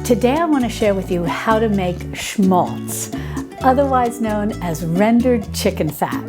Today I want to share with you how to make schmaltz, otherwise known as rendered chicken fat.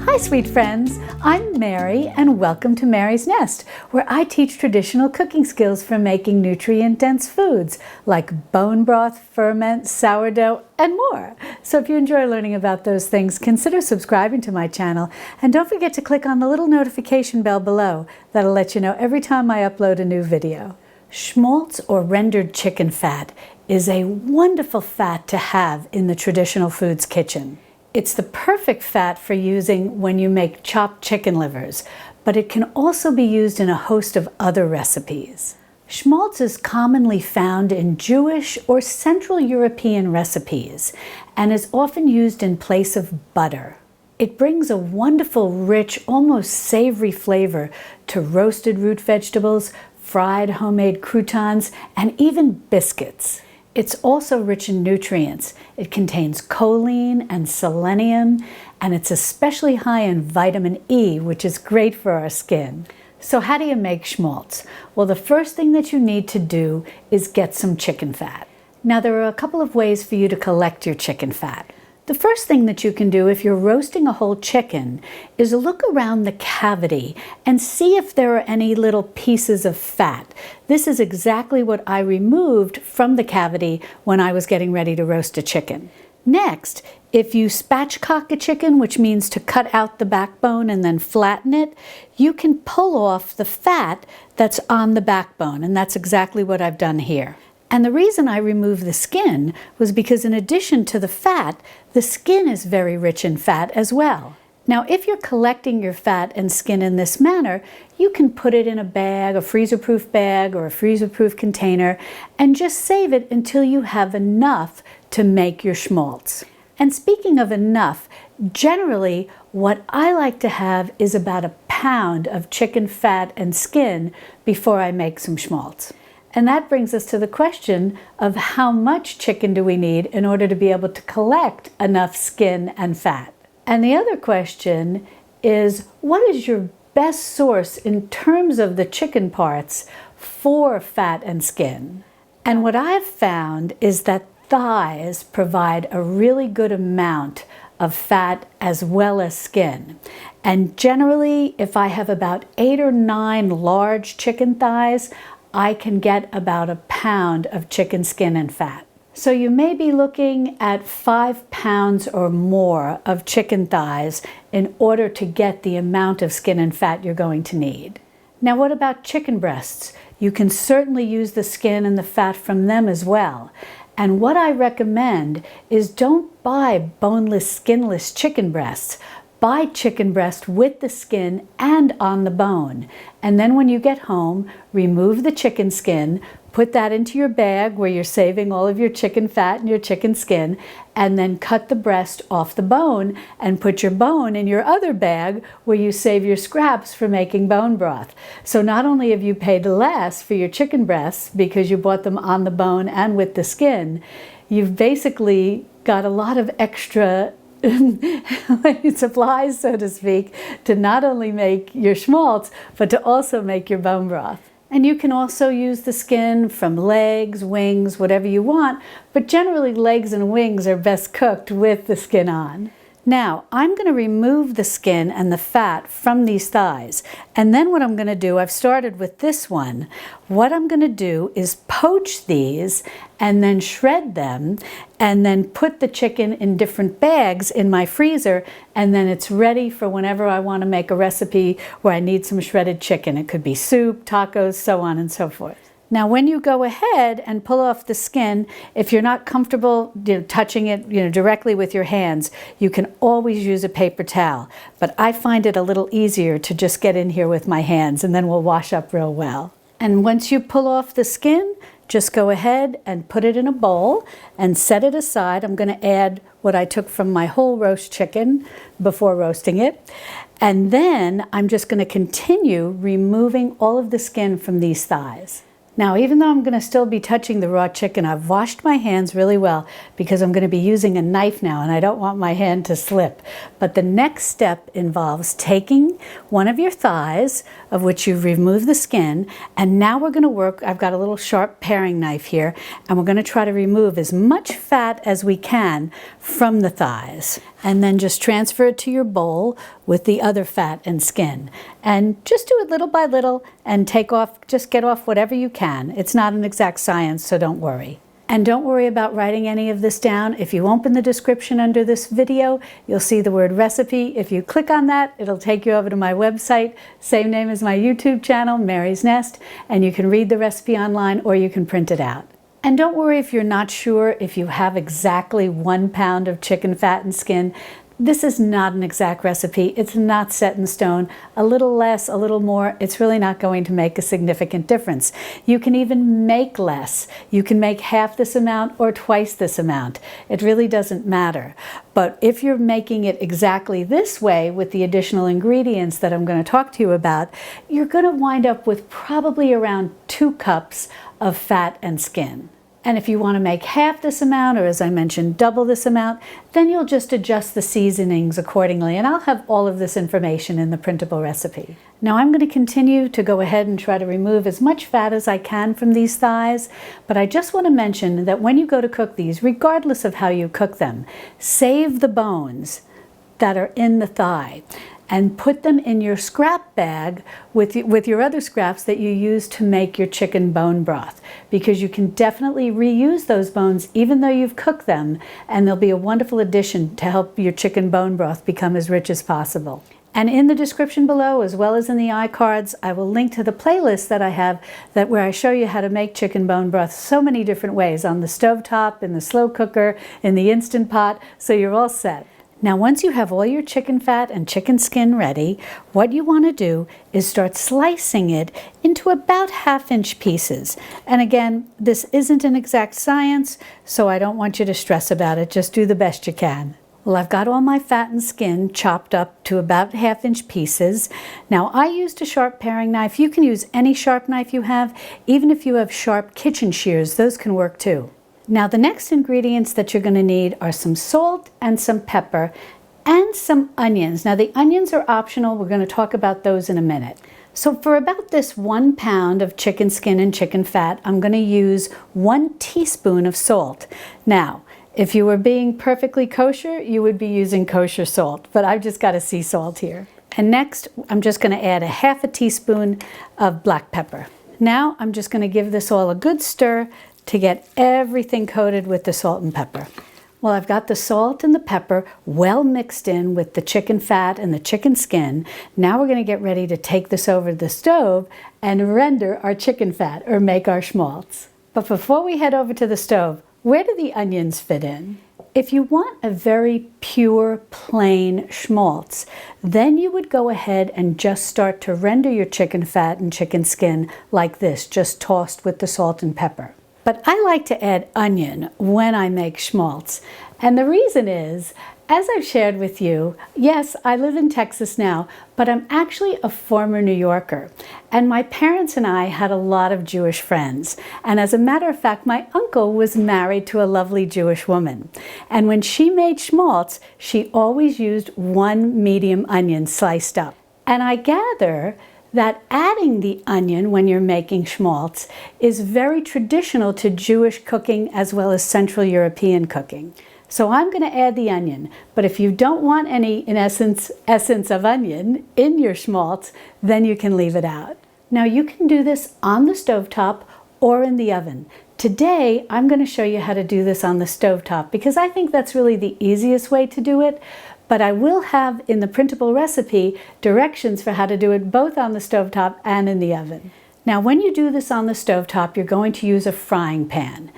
Hi sweet friends, I'm Mary and welcome to Mary's Nest, where I teach traditional cooking skills for making nutrient-dense foods like bone broth, ferment, sourdough, and more. So if you enjoy learning about those things, consider subscribing to my channel and don't forget to click on the little notification bell below. That'll let you know every time I upload a new video. Schmaltz or rendered chicken fat is a wonderful fat to have in the traditional foods kitchen. It's the perfect fat for using when you make chopped chicken livers, but it can also be used in a host of other recipes. Schmaltz is commonly found in Jewish or Central European recipes and is often used in place of butter. It brings a wonderful, rich, almost savory flavor to roasted root vegetables, fried homemade croutons, and even biscuits. It's also rich in nutrients. It contains choline and selenium, and it's especially high in vitamin E, which is great for our skin. So how do you make schmaltz? Well, the first thing that you need to do is get some chicken fat. Now, there are a couple of ways for you to collect your chicken fat. The first thing that you can do if you're roasting a whole chicken is look around the cavity and see if there are any little pieces of fat. This is exactly what I removed from the cavity when I was getting ready to roast a chicken. Next, if you spatchcock a chicken, which means to cut out the backbone and then flatten it, you can pull off the fat that's on the backbone, and that's exactly what I've done here. And the reason I removed the skin was because in addition to the fat, the skin is very rich in fat as well. Now, if you're collecting your fat and skin in this manner, you can put it in a bag, a freezer-proof bag or a freezer-proof container, and just save it until you have enough to make your schmaltz. And speaking of enough, generally what I like to have is about a pound of chicken fat and skin before I make some schmaltz. And that brings us to the question of how much chicken do we need in order to be able to collect enough skin and fat? And the other question is, what is your best source in terms of the chicken parts for fat and skin? And what I've found is that thighs provide a really good amount of fat as well as skin. And generally, if I have about 8 or 9 large chicken thighs, I can get about a pound of chicken skin and fat. So you may be looking at 5 pounds or more of chicken thighs in order to get the amount of skin and fat you're going to need. Now, what about chicken breasts? You can certainly use the skin and the fat from them as well. And what I recommend is don't buy boneless, skinless chicken breasts. Buy chicken breast with the skin and on the bone. And then when you get home, remove the chicken skin, put that into your bag where you're saving all of your chicken fat and your chicken skin, and then cut the breast off the bone and put your bone in your other bag where you save your scraps for making bone broth. So not only have you paid less for your chicken breasts because you bought them on the bone and with the skin, you've basically got a lot of extra supplies, so to speak, to not only make your schmaltz, but to also make your bone broth. And you can also use the skin from legs, wings, whatever you want, but generally legs and wings are best cooked with the skin on. Now, I'm going to remove the skin and the fat from these thighs. And then what I'm going to do, I've started with this one. What I'm going to do is poach these and then shred them and then put the chicken in different bags in my freezer, and then it's ready for whenever I want to make a recipe where I need some shredded chicken. It could be soup, tacos, so on and so forth. Now, when you go ahead and pull off the skin, if you're not comfortable touching it directly with your hands, you can always use a paper towel. But I find it a little easier to just get in here with my hands, and then we'll wash up real well. And once you pull off the skin, just go ahead and put it in a bowl and set it aside. I'm going to add what I took from my whole roast chicken before roasting it. And then I'm just going to continue removing all of the skin from these thighs. Now, even though I'm going to still be touching the raw chicken, I've washed my hands really well because I'm going to be using a knife now and I don't want my hand to slip. But the next step involves taking one of your thighs, of which you've removed the skin. And now we're going to work, I've got a little sharp paring knife here, and we're going to try to remove as much fat as we can from the thighs. And then just transfer it to your bowl with the other fat and skin. And just do it little by little and just get off whatever you can. It's not an exact science, so don't worry. And don't worry about writing any of this down. If you open the description under this video, you'll see the word recipe. If you click on that, it'll take you over to my website, same name as my YouTube channel, Mary's Nest, and you can read the recipe online or you can print it out. And don't worry if you're not sure if you have exactly 1 pound of chicken fat and skin. This is not an exact recipe. It's not set in stone. A little less, a little more, it's really not going to make a significant difference. You can even make less. You can make half this amount or twice this amount. It really doesn't matter. But if you're making it exactly this way with the additional ingredients that I'm going to talk to you about, you're going to wind up with probably around 2 cups of fat and skin. And if you want to make half this amount, or as I mentioned, double this amount, then you'll just adjust the seasonings accordingly. And I'll have all of this information in the printable recipe. Now I'm going to continue to go ahead and try to remove as much fat as I can from these thighs. But I just want to mention that when you go to cook these, regardless of how you cook them, save the bones that are in the thigh and put them in your scrap bag with your other scraps that you use to make your chicken bone broth, because you can definitely reuse those bones even though you've cooked them, and they'll be a wonderful addition to help your chicken bone broth become as rich as possible. And in the description below, as well as in the iCards, I will link to the playlist that I have where I show you how to make chicken bone broth so many different ways, on the stovetop, in the slow cooker, in the Instant Pot, so you're all set. Now, once you have all your chicken fat and chicken skin ready, what you want to do is start slicing it into about 1/2-inch pieces. And again, this isn't an exact science, so I don't want you to stress about it. Just do the best you can. Well, I've got all my fat and skin chopped up to about 1/2-inch pieces. Now, I used a sharp paring knife. You can use any sharp knife you have. Even if you have sharp kitchen shears, those can work too. Now, the next ingredients that you're going to need are some salt and some pepper and some onions. Now, the onions are optional. We're going to talk about those in a minute. So for about this 1 pound of chicken skin and chicken fat, I'm going to use 1 teaspoon of salt. Now, if you were being perfectly kosher, you would be using kosher salt, but I've just got a sea salt here. And next, I'm just going to add a 1/2 teaspoon of black pepper. Now, I'm just going to give this all a good stir to get everything coated with the salt and pepper. Well, I've got the salt and the pepper well mixed in with the chicken fat and the chicken skin. Now we're going to get ready to take this over to the stove and render our chicken fat, or make our schmaltz. But before we head over to the stove, where do the onions fit in? If you want a very pure, plain schmaltz, then you would go ahead and just start to render your chicken fat and chicken skin like this, just tossed with the salt and pepper. But I like to add onion when I make schmaltz. And the reason is, as I've shared with you, yes, I live in Texas now, but I'm actually a former New Yorker. And my parents and I had a lot of Jewish friends. And as a matter of fact, my uncle was married to a lovely Jewish woman. And when she made schmaltz, she always used 1 medium onion sliced up. And I gather that adding the onion when you're making schmaltz is very traditional to Jewish cooking as well as Central European cooking. So I'm going to add the onion, but if you don't want any, in essence of onion in your schmaltz, then you can leave it out. Now you can do this on the stovetop or in the oven. Today, I'm going to show you how to do this on the stovetop because I think that's really the easiest way to do it. But I will have in the printable recipe directions for how to do it both on the stovetop and in the oven. Now, when you do this on the stovetop, you're going to use a frying pan.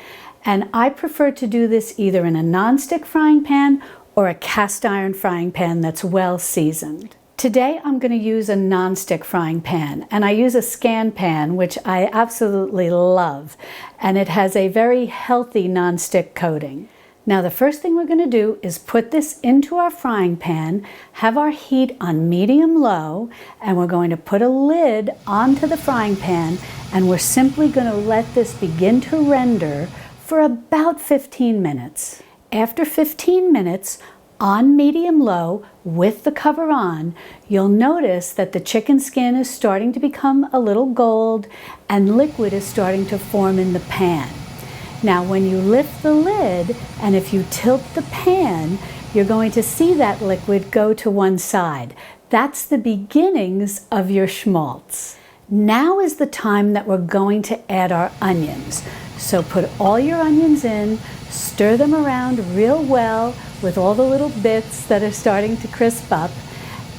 And I prefer to do this either in a nonstick frying pan or a cast iron frying pan that's well seasoned. Today, I'm going to use a nonstick frying pan, and I use a Scan pan, which I absolutely love. And it has a very healthy nonstick coating. Now the first thing we're going to do is put this into our frying pan, have our heat on medium-low, and we're going to put a lid onto the frying pan, and we're simply going to let this begin to render for about 15 minutes. After 15 minutes, On medium-low, with the cover on, you'll notice that the chicken skin is starting to become a little gold and liquid is starting to form in the pan. Now when you lift the lid and if you tilt the pan, you're going to see that liquid go to one side. That's the beginnings of your schmaltz. Now is the time that we're going to add our onions. So put all your onions in, stir them around real well with all the little bits that are starting to crisp up,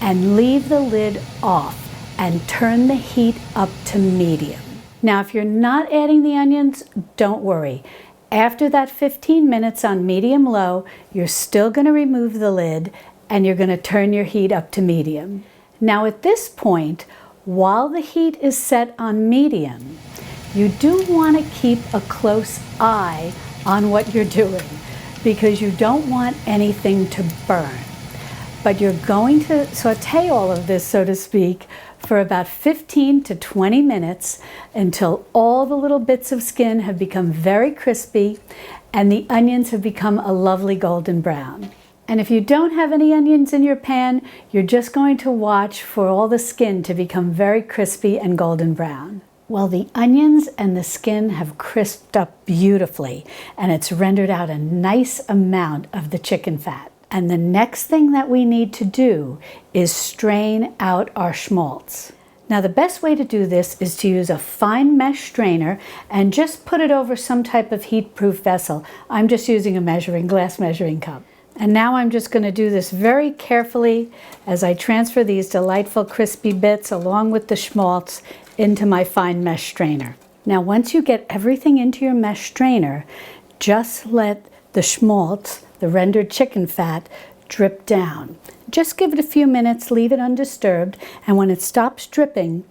and leave the lid off and turn the heat up to medium. Now if you're not adding the onions, don't worry. After that 15 minutes on medium-low, you're still going to remove the lid and you're going to turn your heat up to medium. Now at this point, while the heat is set on medium, you do want to keep a close eye on what you're doing because you don't want anything to burn. But you're going to saute all of this, so to speak, for about 15 to 20 minutes until all the little bits of skin have become very crispy and the onions have become a lovely golden brown. And if you don't have any onions in your pan, you're just going to watch for all the skin to become very crispy and golden brown. Well, the onions and the skin have crisped up beautifully, and it's rendered out a nice amount of the chicken fat. And the next thing that we need to do is strain out our schmaltz. Now the best way to do this is to use a fine mesh strainer and just put it over some type of heat-proof vessel. I'm just using a glass measuring cup. And now I'm just going to do this very carefully as I transfer these delightful crispy bits along with the schmaltz into my fine mesh strainer. Now once you get everything into your mesh strainer, just let the schmaltz, the rendered chicken fat, drip down. Just give it a few minutes, leave it undisturbed, and when it stops dripping,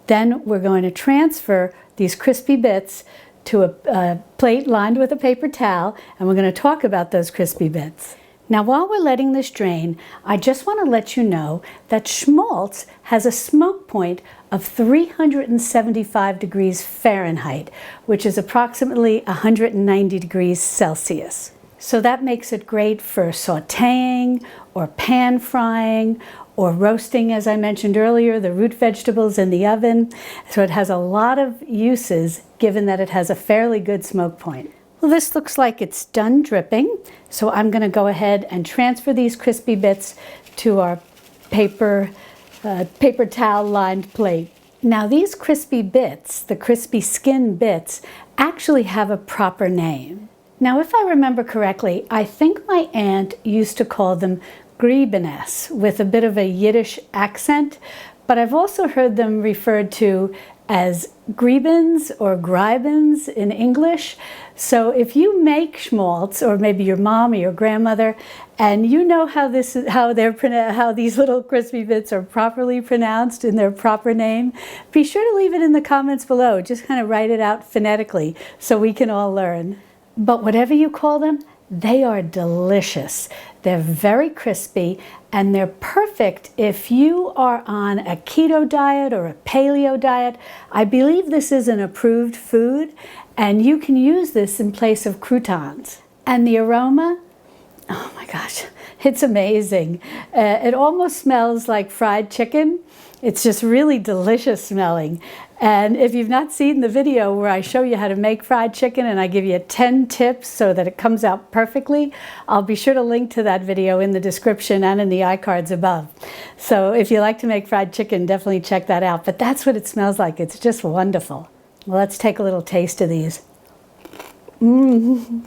then we're going to transfer these crispy bits to a plate lined with a paper towel, and we're going to talk about those crispy bits. Now while we're letting this drain, I just want to let you know that schmaltz has a smoke point of 375 degrees Fahrenheit, which is approximately 190 degrees Celsius. So that makes it great for sautéing or pan frying or roasting, as I mentioned earlier, the root vegetables in the oven. So it has a lot of uses given that it has a fairly good smoke point. Well, this looks like it's done dripping, so I'm going to go ahead and transfer these crispy bits to our paper towel lined plate. Now these crispy bits, the crispy skin bits, actually have a proper name. Now if I remember correctly, I think my aunt used to call them griebenes with a bit of a Yiddish accent, but I've also heard them referred to as griebens or gribens in English. So if you make schmaltz, or maybe your mom or your grandmother, and you know how these little crispy bits are properly pronounced in their proper name, be sure to leave it in the comments below. Just kind of write it out phonetically so we can all learn. But whatever you call them, they are delicious. They're very crispy and they're perfect if you are on a keto diet or a paleo diet. I believe this is an approved food and you can use this in place of croutons. And the aroma, oh my gosh, it's amazing. It almost smells like fried chicken. It's just really delicious smelling. And if you've not seen the video where I show you how to make fried chicken and I give you 10 tips so that it comes out perfectly, I'll be sure to link to that video in the description and in the iCards above. So if you like to make fried chicken, definitely check that out. But that's what it smells like. It's just wonderful. Well, let's take a little taste of these. Oh,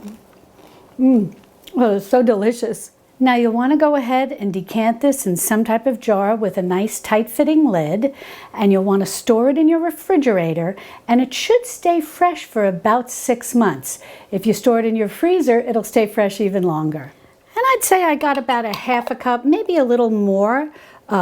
it's so delicious. Now you'll want to go ahead and decant this in some type of jar with a nice tight-fitting lid, and you'll want to store it in your refrigerator, and it should stay fresh for about 6 months. If you store it in your freezer, it'll stay fresh even longer. And I'd say I got about a half a cup, maybe a little more,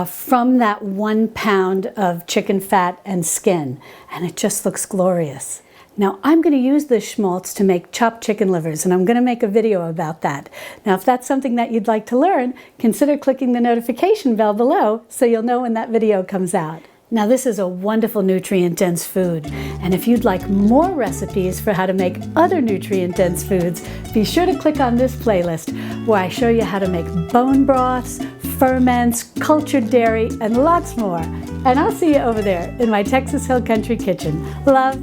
from that 1 pound of chicken fat and skin, and it just looks glorious. Now I'm going to use this schmaltz to make chopped chicken livers, and I'm going to make a video about that. Now if that's something that you'd like to learn, consider clicking the notification bell below so you'll know when that video comes out. Now this is a wonderful nutrient-dense food, and if you'd like more recipes for how to make other nutrient-dense foods, be sure to click on this playlist where I show you how to make bone broths, ferments, cultured dairy, and lots more. And I'll see you over there in my Texas Hill Country kitchen. Love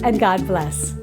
and God bless.